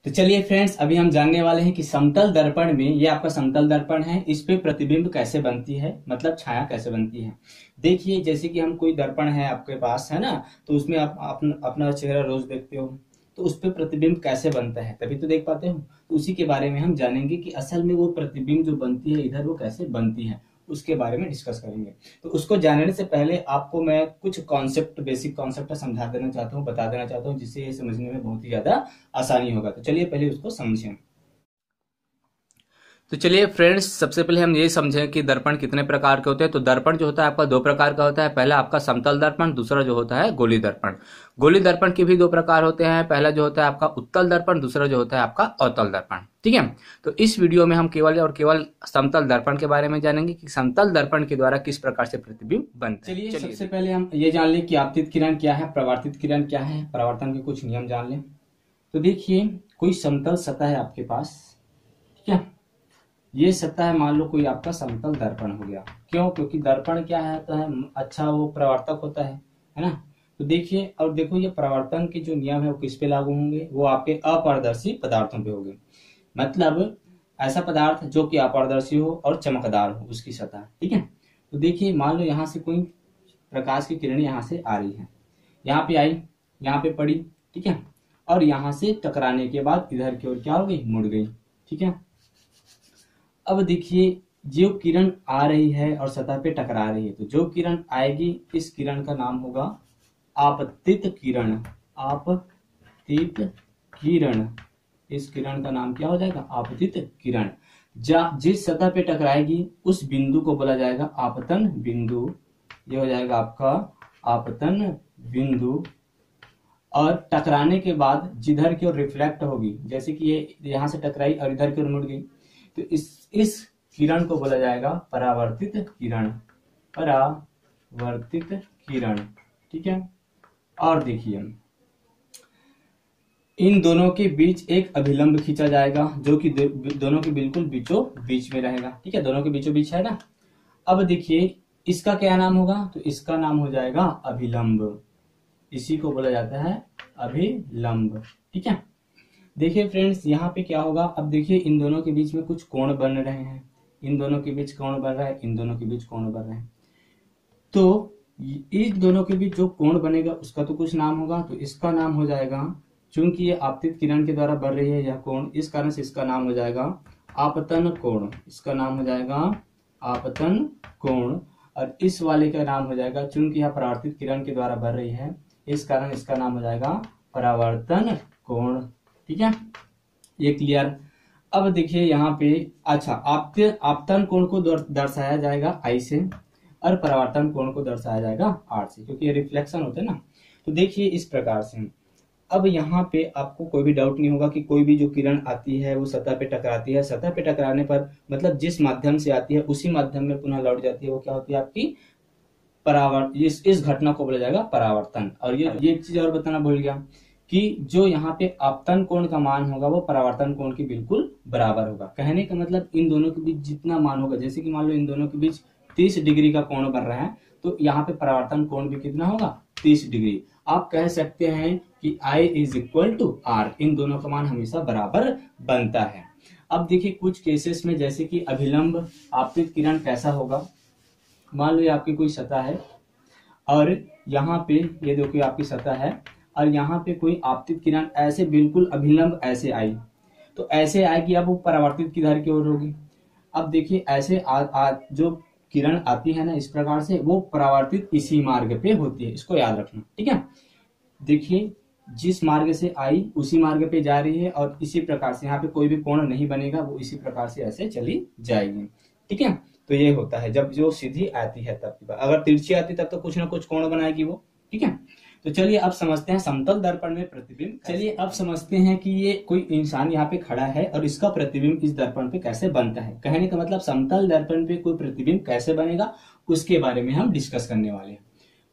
तो चलिए फ्रेंड्स, अभी हम जानने वाले हैं कि समतल दर्पण में, ये आपका समतल दर्पण है, इस पे प्रतिबिंब कैसे बनती है, मतलब छाया कैसे बनती है। देखिए, जैसे कि हम कोई दर्पण है आपके पास, है ना, तो उसमें आप अपना चेहरा रोज देखते हो, तो उस पे प्रतिबिंब कैसे बनता है, तभी तो देख पाते हो। तो उसी के बारे में हम जानेंगे कि असल में वो प्रतिबिंब जो बनती है इधर, वो कैसे बनती है, उसके बारे में डिस्कस करेंगे। तो उसको जानने से पहले आपको मैं कुछ कॉन्सेप्ट, बेसिक कॉन्सेप्ट समझा देना चाहता हूँ, बता देना चाहता हूँ, जिससे ये समझने में बहुत ही ज्यादा आसानी होगा। तो चलिए पहले उसको समझें। तो चलिए फ्रेंड्स, सबसे पहले हम ये समझें कि दर्पण कितने प्रकार के होते हैं। तो दर्पण जो होता है आपका दो प्रकार का होता है। पहला आपका समतल दर्पण, दूसरा जो होता है गोली दर्पण। गोली दर्पण के भी दो प्रकार होते हैं। पहला जो होता है आपका उत्तल दर्पण, दूसरा जो होता है आपका अवतल दर्पण। ठीक है। तो इस वीडियो में हम केवल और केवल समतल दर्पण के बारे में जानेंगे कि समतल दर्पण के द्वारा किस प्रकार से प्रतिबिंब बनता है। चलिए सबसे पहले हम ये जान लें कि आपतित किरण क्या है, प्रवर्तित किरण क्या है, परावर्तन के कुछ नियम जान लें। तो देखिए, कोई समतल सतह है आपके पास, ठीक है। ये सतह है, मान लो कोई आपका समतल दर्पण हो गया। क्यों? क्योंकि दर्पण क्या है, तो है अच्छा, वो प्रवर्तक होता है ना। तो देखिए, और देखो, ये प्रवर्तन के जो नियम है वो किस पे लागू होंगे, वो आपके अपारदर्शी पदार्थों पे होंगे। मतलब ऐसा पदार्थ जो कि अपारदर्शी हो और चमकदार हो, उसकी सतह, ठीक है। तो देखिए, मान लो यहाँ से कोई प्रकाश की किरण यहाँ से आ रही है, यहाँ पे आई, यहाँ पे पड़ी, ठीक है, और यहाँ से टकराने के बाद इधर की ओर क्या हो गई, मुड़ गई, ठीक है। अब देखिए, जो किरण आ रही है और सतह पे टकरा रही है, तो जो किरण आएगी, इस किरण का नाम होगा आपतित किरण। आपतित किरण, इस किरण का नाम क्या हो जाएगा, आपतित किरण। जिस सतह पे टकराएगी उस बिंदु को बोला जाएगा आपतन बिंदु। ये हो जाएगा आपका आपतन बिंदु। और टकराने के बाद जिधर की ओर रिफ्लेक्ट होगी, जैसे कि ये यहाँ से टकराई और इधर की ओर मुड़ गई, तो इस किरण को बोला जाएगा परावर्तित किरण। परावर्तित किरण, ठीक है। और देखिए, इन दोनों के बीच एक अभिलंब खींचा जाएगा, जो कि दोनों के बिल्कुल बीचों बीच में रहेगा, ठीक है, दोनों के बीचों बीच है ना। अब देखिए, इसका क्या नाम होगा, तो इसका नाम हो जाएगा अभिलंब। इसी को बोला जाता है अभिलंब, ठीक है। देखिए फ्रेंड्स, यहाँ पे क्या होगा, अब देखिए, इन दोनों के बीच में कुछ कोण बन रहे हैं, इन दोनों के बीच कोण बन रहा है, इन दोनों के बीच कोण बन रहे हैं। तो इन दोनों के बीच जो कोण बनेगा उसका तो कुछ नाम होगा, तो इसका नाम हो जाएगा, चूंकि ये आपतित किरण के द्वारा बन रही है यह कोण, इस कारण से इसका नाम हो जाएगा आपतन कोण। इसका नाम हो जाएगा आपतन कोण। और इस वाले का नाम हो जाएगा, चूंकि यह परावर्तित किरण के द्वारा बन रही है, इस कारण इसका नाम हो जाएगा परावर्तन कोण, ठीक है। ये क्लियर। अब देखिए यहाँ पे, अच्छा, आपतन कोण को दर्शाया जाएगा आई से, और परावर्तन कोण को दर्शाया जाएगा आर से, क्योंकि ये रिफ्लेक्शन होते हैं ना। तो देखिए इस प्रकार से। अब यहाँ पे आपको कोई भी डाउट नहीं होगा कि कोई भी जो किरण आती है वो सतह पे टकराती है, सतह पे टकराने पर मतलब जिस माध्यम से आती है उसी माध्यम में पुनः लौट जाती है, वो क्या होती है आपकी परावर्तन। इस घटना को बोला जाएगा परावर्तन। और ये एक चीज और बताना भूल गया कि जो यहाँ पे आपतन कोण का मान होगा वो परावर्तन कोण के बिल्कुल बराबर होगा। कहने का मतलब, इन दोनों के बीच जितना मान होगा, जैसे कि मान लो इन दोनों के बीच 30 डिग्री का कोण बन रहा है, तो यहाँ पे परावर्तन कोण भी कितना होगा, 30 डिग्री। आप कह सकते हैं कि I is equal to R, इन दोनों का मान हमेशा बराबर बनता है। अब देखिए कुछ केसेस में, जैसे कि अभिलंब आपतित किरण कैसा होगा, मान लो ये आपकी कोई सतह है, और यहाँ पे ये देखिए आपकी सतह है, और यहाँ पे कोई आपतित किरण ऐसे बिल्कुल अभिलंब ऐसे आई, तो ऐसे आएगी, अब वो परावर्तित किधर की ओर होगी। अब देखिए ऐसे जो किरण आती है ना इस प्रकार से, वो परावर्तित इसी मार्ग पे होती है, इसको याद रखना, ठीक है। देखिए, जिस मार्ग से आई उसी मार्ग पे जा रही है, और इसी प्रकार से यहाँ पे कोई भी कोण नहीं बनेगा, वो इसी प्रकार से ऐसे चली जाएगी, ठीक है। तो ये होता है जब जो सीधी आती है तब की बात, अगर तिरछी आती तब तो कुछ ना कुछ कोण बनाएगी वो, ठीक है। तो चलिए अब समझते हैं समतल दर्पण में प्रतिबिंब। चलिए अब समझते हैं कि ये कोई इंसान यहाँ पे खड़ा है और इसका प्रतिबिंब इस दर्पण पे कैसे बनता है। कहने का मतलब, समतल दर्पण पे कोई प्रतिबिंब कैसे बनेगा उसके बारे में हम डिस्कस करने वाले हैं।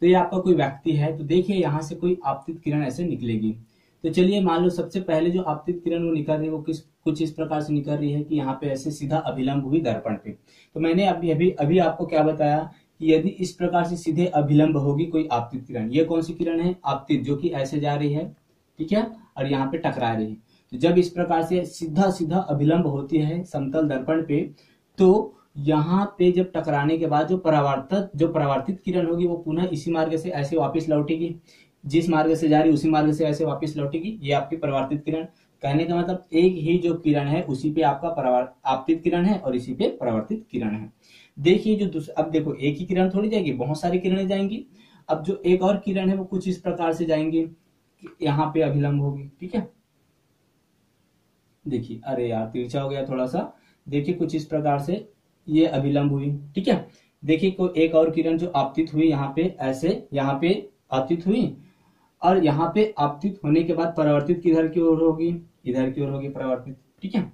तो ये आपका कोई व्यक्ति है, तो देखिए यहाँ से कोई आपतित किरण ऐसे निकलेगी। तो चलिए मान लो सबसे पहले जो आपतित किरण वो निकल रही है, वो कुछ इस प्रकार से निकल रही है कि यहाँ पे ऐसे सीधा अभिलंब हुई दर्पण पे। तो मैंने अभी आपको क्या बताया कि यदि इस प्रकार से सीधे अभिलंब होगी कोई आपतित किरण, ये कौन सी किरण है, आपतित, जो कि ऐसे जा रही है, ठीक है, और यहाँ पे टकरा रही है, तो जब इस प्रकार से सीधा सीधा अभिलंब होती है समतल दर्पण पे, तो यहाँ पे जब टकराने के बाद जो परावर्तित किरण होगी वो पुनः इसी मार्ग से ऐसे वापस लौटेगी, जिस मार्ग से जा रही उसी मार्ग से ऐसे वापस लौटेगी। ये आपकी परावर्तित किरण। कहने का मतलब एक ही जो किरण है उसी पे आपका आपतित किरण है और इसी पे परावर्तित किरण है। देखिए जो दूसरा, अब देखो एक ही किरण थोड़ी जाएगी, बहुत सारी किरणें जाएंगी। अब जो एक और किरण है वो कुछ इस प्रकार से जाएंगी, यहाँ पे अभिलंब होगी, ठीक है। देखिए, अरे यार तिरछा हो गया थोड़ा सा। देखिए कुछ इस प्रकार से ये अभिलंब हुई, ठीक है। देखिए कोई एक और किरण जो आपतित हुई यहाँ पे, ऐसे यहाँ पे आपतित हुई, और यहाँ पे आपतित होने के बाद परावर्तित किधर की ओर होगी, इधर की ओर होगी परावर्तित, ठीक है।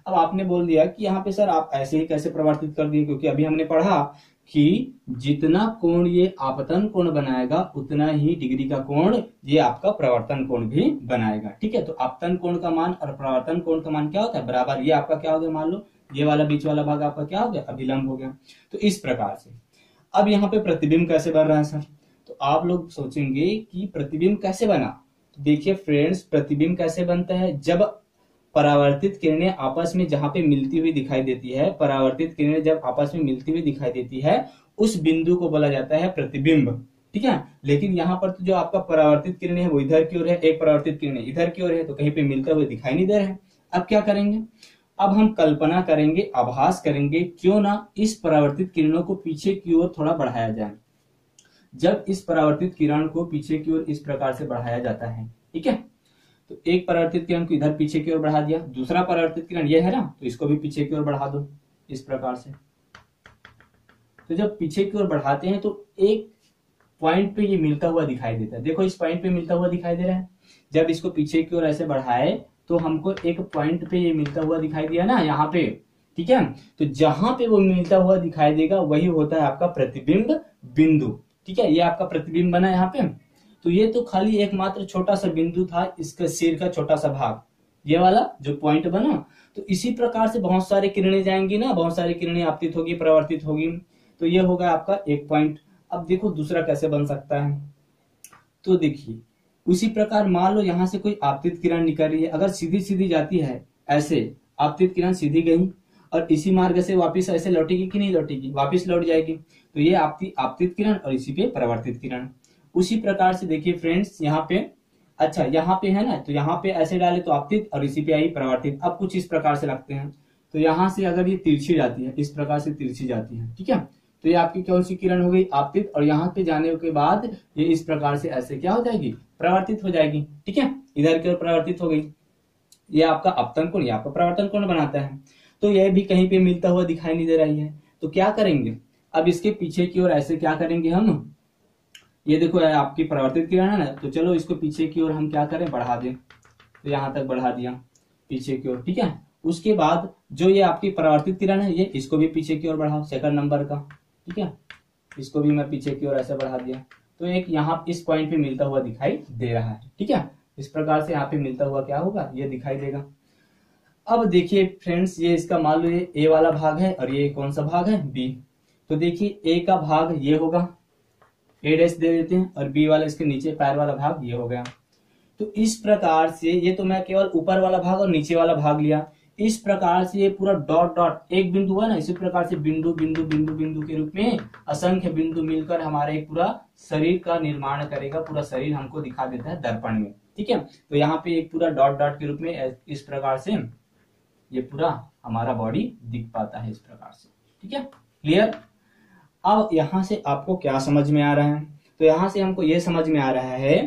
अब आपने बोल दिया कि यहाँ पे सर आप ऐसे ही कैसे परावर्तित कर दिए, क्योंकि अभी हमने पढ़ा कि जितना कोण ये आपतन कोण बनाएगा उतना ही डिग्री का कोण ये आपका प्रवर्तन कोण भी बनाएगा, ठीक है। तो आपतन कोण का मान और प्रवर्तन कोण का मान क्या होता है, बराबर। ये आपका क्या हो गया, मान लो ये वाला बीच वाला भाग आपका क्या हो गया, अभिलंब हो गया। तो इस प्रकार से अब यहाँ पे प्रतिबिंब कैसे बन रहा है सर, तो आप लोग सोचेंगे कि प्रतिबिंब कैसे बना। तो देखिए फ्रेंड्स, प्रतिबिंब कैसे बनता है, जब परावर्तित किरणें आपस में जहां पे मिलती हुई दिखाई देती है, परावर्तित किरणें जब आपस में मिलती हुई दिखाई देती है उस बिंदु को बोला जाता है प्रतिबिंब, ठीक है। लेकिन यहाँ पर तो जो आपका परावर्तित किरणें है वो इधर की ओर है, एक परावर्तित किरणें इधर की ओर है, तो कहीं पे मिलता हुआ दिखाई नहीं दे रहा है। अब क्या करेंगे, अब हम कल्पना करेंगे, आभास करेंगे, क्यों ना इस परावर्तित किरणों को पीछे की ओर थोड़ा बढ़ाया जाए। जब इस परावर्तित किरण को पीछे की ओर इस प्रकार से बढ़ाया जाता है, ठीक है, तो एक परावर्तित किरण को इधर पीछे की ओर बढ़ा दिया, दूसरा परावर्तित किरण ये है ना, तो इसको भी पीछे की ओर बढ़ा दो इस प्रकार से। तो जब पीछे की ओर बढ़ाते हैं तो एक पॉइंट पे ये मिलता हुआ दिखाई देता है। देखो इस पॉइंट पे मिलता हुआ दिखाई दे रहा है। जब इसको पीछे की ओर ऐसे बढ़ाए तो हमको एक पॉइंट पे ये मिलता हुआ दिखाई दिया ना, यहाँ पे, ठीक है। तो जहां पे वो मिलता हुआ दिखाई देगा वही होता है आपका प्रतिबिंब बिंदु, ठीक है। ये आपका प्रतिबिंब बना यहाँ पे। तो ये तो खाली एकमात्र छोटा सा बिंदु था, इसका सिर का छोटा सा भाग, ये वाला जो पॉइंट बना। तो इसी प्रकार से बहुत सारी किरणें जाएंगी ना, बहुत सारी किरणें आपतित होगी, परावर्तित होगी, तो ये होगा आपका एक पॉइंट। अब देखो दूसरा कैसे बन सकता है, तो देखिए उसी प्रकार मान लो यहाँ से कोई आपतित किरण निकल रही है, अगर सीधी सीधी जाती है ऐसे, आपतित किरण सीधी गई और इसी मार्ग से वापस ऐसे लौटेगी कि नहीं लौटेगी, वापस लौट जाएगी। तो ये आपतित किरण और इसी पे परावर्तित किरण। उसी प्रकार से देखिए फ्रेंड्स यहाँ पे, अच्छा यहाँ पे है ना, तो यहाँ पे ऐसे डाले तो आपतित और इसी पे आई परावर्तित। अब कुछ इस प्रकार से लगते हैं, तो यहाँ से अगर ये तिरछी जाती है, इस प्रकार से तिरछी जाती है, ठीक है, तो ये आपकी कौन सी किरण हो गई, आपतित, और यहाँ पे जाने के बाद ये इस प्रकार से ऐसे क्या हो जाएगी, परावर्तित हो जाएगी, ठीक है, इधर की ओर परावर्तित हो गई। ये आपका अपतन कोण, ये आपका परावर्तन कोण बनाता है। तो यह भी कहीं पे मिलता हुआ दिखाई नहीं दे रही है, तो क्या करेंगे, अब इसके पीछे की ओर ऐसे क्या करेंगे हम, ये देखो आपकी परावर्तित किरण है ना, तो चलो इसको पीछे की ओर हम क्या करें, बढ़ा दें। तो यहाँ तक बढ़ा दिया पीछे की ओर, ठीक है। उसके बाद जो ये आपकी परावर्तित किरण है, ये इसको भी पीछे की ओर बढ़ाओ, सेकंड नंबर का, ठीक है, इसको भी मैं पीछे की ओर ऐसे बढ़ा दिया। तो एक यहाँ इस पॉइंट पे मिलता हुआ दिखाई दे रहा है, ठीक है। इस प्रकार से यहाँ पे मिलता हुआ क्या होगा, ये दिखाई देगा। अब देखिए फ्रेंड्स, ये इसका मान लो ये ए वाला भाग है और ये कौन सा भाग है, बी। तो देखिए ए का भाग ये होगा, ए डैश दे देते हैं, और बी वाला इसके नीचे पैर वाला भाग ये हो गया। तो इस प्रकार से ये तो मैं केवल ऊपर वाला भाग और नीचे वाला भाग लिया। इस प्रकार से ये पूरा डॉट डॉट एक बिंदु हुआ ना, इसी प्रकार से बिंदु बिंदु बिंदु बिंदु के रूप में असंख्य बिंदु मिलकर हमारे एक पूरा शरीर का निर्माण करेगा, पूरा शरीर हमको दिखा देता है दर्पण में, ठीक है। तो यहाँ पे एक पूरा डॉट डॉट के रूप में इस प्रकार से ये पूरा हमारा बॉडी दिख पाता है, इस प्रकार से, ठीक है, क्लियर। अब यहाँ से आपको क्या समझ में आ रहा है, तो यहाँ से हमको ये समझ में आ रहा है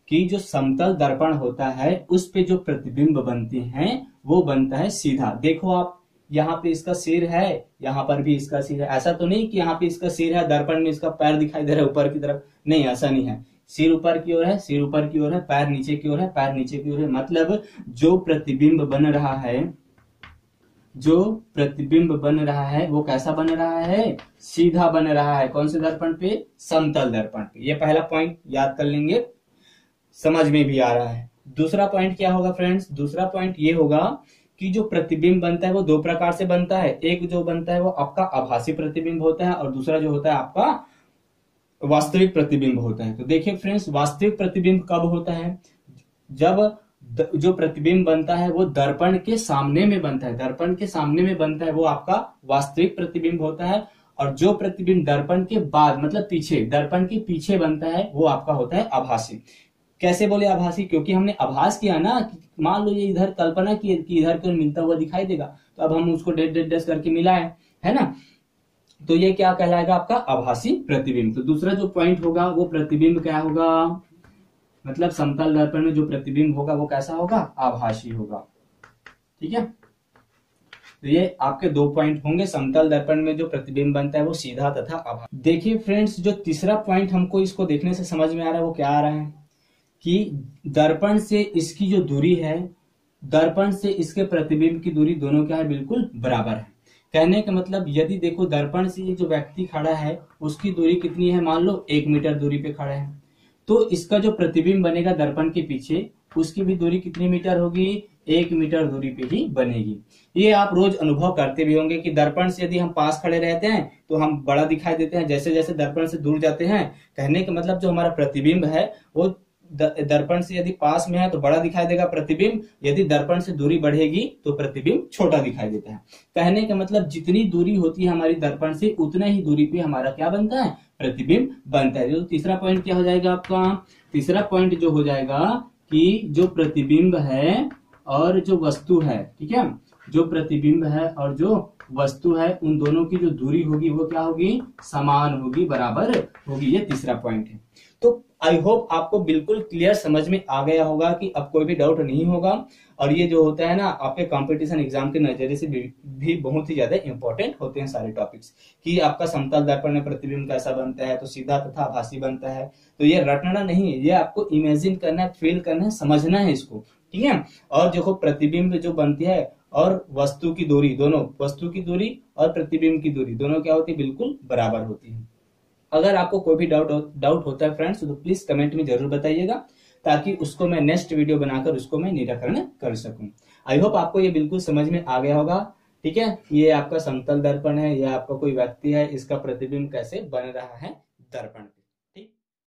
कि जो समतल दर्पण होता है उस पे जो प्रतिबिंब बनते हैं वो बनता है सीधा। देखो आप यहाँ पे इसका सिर है, यहाँ पर भी इसका सिर है। ऐसा तो नहीं कि यहाँ पे इसका सिर है, दर्पण में इसका पैर दिखाई दे रहा है ऊपर की तरफ, नहीं, ऐसा नहीं है। सिर ऊपर की ओर है, सिर ऊपर की ओर है, पैर नीचे की ओर है, पैर नीचे की ओर है। मतलब जो प्रतिबिंब बन रहा है, जो प्रतिबिंब बन रहा है वो कैसा बन रहा है, सीधा बन रहा है। कौन से दर्पण पे, समतल दर्पण पे। ये पहला पॉइंट याद कर लेंगे, समझ में भी आ रहा है। दूसरा पॉइंट क्या होगा फ्रेंड्स, दूसरा पॉइंट ये होगा कि जो प्रतिबिंब बनता है वो दो प्रकार से बनता है। एक जो बनता है वो आपका आभासी प्रतिबिंब होता है और दूसरा जो होता है आपका वास्तविक प्रतिबिंब होता है। तो देखिए फ्रेंड्स, वास्तविक प्रतिबिंब कब होता है, जब जो प्रतिबिंब बनता है वो दर्पण के सामने में बनता है, दर्पण के सामने में बनता है वो आपका वास्तविक प्रतिबिंब होता है। और जो प्रतिबिंब दर्पण के बाद मतलब पीछे, दर्पण के पीछे बनता है वो आपका होता है आभासी। कैसे बोले आभासी? क्योंकि हमने आभास किया ना, मान लो ये इधर कल्पना की कि इधर को मिलता हुआ दिखाई देगा, तो अब हम उसको डेट डेट डेट करके मिलाए, है ना, तो ये क्या कहलाएगा आपका आभासी प्रतिबिंब। तो दूसरा जो पॉइंट होगा वो प्रतिबिंब क्या होगा, मतलब समतल दर्पण में जो प्रतिबिंब होगा वो कैसा होगा, आभासी होगा। ठीक है, तो ये आपके 2 पॉइंट होंगे। समतल दर्पण में जो प्रतिबिंब बनता है वो सीधा तथा आभासी। देखिए फ्रेंड्स, जो तीसरा पॉइंट हमको इसको देखने से समझ में आ रहा है वो क्या आ रहा है कि दर्पण से इसकी जो दूरी है, दर्पण से इसके प्रतिबिंब की दूरी दोनों क्या है, बिल्कुल बराबर है। कहने का मतलब यदि देखो दर्पण से ये जो व्यक्ति खड़ा है उसकी दूरी कितनी है, मान लो 1 मीटर दूरी पे खड़ा है, तो इसका जो प्रतिबिंब बनेगा दर्पण के पीछे उसकी भी दूरी कितनी मीटर होगी, 1 मीटर दूरी पे ही बनेगी। ये आप रोज अनुभव करते भी होंगे कि दर्पण से यदि हम पास खड़े रहते हैं तो हम बड़ा दिखाई देते हैं, जैसे जैसे दर्पण से दूर जाते हैं। कहने का मतलब जो हमारा प्रतिबिंब है वो दर्पण से यदि पास में है तो बड़ा दिखाई देगा प्रतिबिंब, यदि दर्पण से दूरी बढ़ेगी तो प्रतिबिंब छोटा दिखाई देता है। कहने का मतलब जितनी दूरी होती है हमारी दर्पण से उतना ही दूरी पे हमारा क्या बनता है, प्रतिबिंब बनता है। तो तीसरा पॉइंट क्या हो जाएगा आपका, तीसरा पॉइंट जो हो जाएगा कि जो प्रतिबिंब है और जो वस्तु है, ठीक है, जो प्रतिबिंब है और जो वस्तु है उन दोनों की जो दूरी होगी वो क्या होगी, समान होगी, बराबर होगी। ये तीसरा पॉइंट है। तो आई होप आपको बिल्कुल क्लियर समझ में आ गया होगा कि अब कोई भी डाउट नहीं होगा। और ये जो होता है ना आपके कंपटीशन एग्जाम के नजरिए से भी बहुत ही ज्यादा इंपॉर्टेंट होते हैं सारे टॉपिक्स, कि आपका समतल दर्पण में प्रतिबिंब कैसा बनता है, तो सीधा तथा आभासी बनता है। तो ये रटना नहीं है, ये आपको इमेजिन करना है, फील करना है, समझना है इसको, ठीक है। और देखो प्रतिबिंब जो बनती है और वस्तु की दूरी, दोनों वस्तु की दूरी और प्रतिबिंब की दूरी दोनों क्या होती है, बिल्कुल बराबर होती है। अगर आपको कोई भी डाउट होता है फ्रेंड्स तो प्लीज कमेंट में जरूर बताइएगा, ताकि उसको मैं नेक्स्ट वीडियो बनाकर उसको मैं निराकरण कर सकूं। आई होप आपको ये बिल्कुल समझ में आ गया होगा। ठीक है, ये आपका समतल दर्पण है, ये आपका कोई व्यक्ति है, इसका प्रतिबिंब कैसे बन रहा है दर्पण पे।